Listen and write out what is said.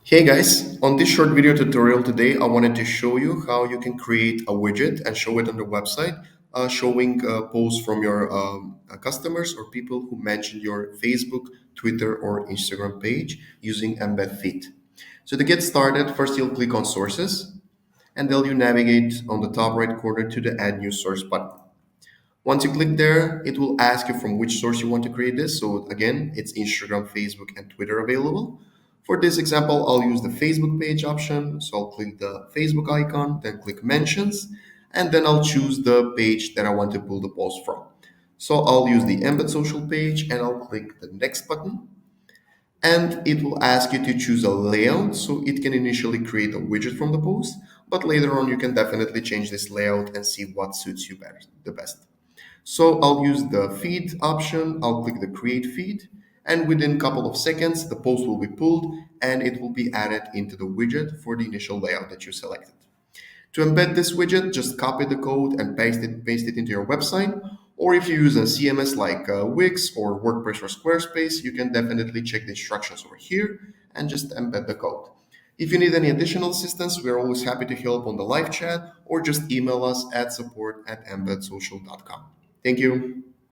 Hey guys, on this short video tutorial today, I wanted to show you how you can create a widget and show it on the website, showing posts from your customers or people who mentioned your Facebook, Twitter, or Instagram page using Embed Feed. So to get started, first you'll click on Sources, and then you navigate on the top right corner to the Add New Source button. Once you click there, it will ask you from which source you want to create this. So again, it's Instagram, Facebook, and Twitter available. For this example, I'll use the Facebook page option. So I'll click the Facebook icon, then click mentions, and then I'll choose the page that I want to pull the post from. So I'll use the Embed social page and I'll click the next button. And it will ask you to choose a layout so it can initially create a widget from the post, but later on you can definitely change this layout and see what suits you better, the best. So I'll use the feed option, I'll click the create feed, and within a couple of seconds, the post will be pulled and it will be added into the widget for the initial layout that you selected. To embed this widget, just copy the code and paste it into your website. Or if you use a CMS like Wix or WordPress or Squarespace, you can definitely check the instructions over here and just embed the code. If you need any additional assistance, we're always happy to help on the live chat or just email us at support@embedsocial.com. Thank you.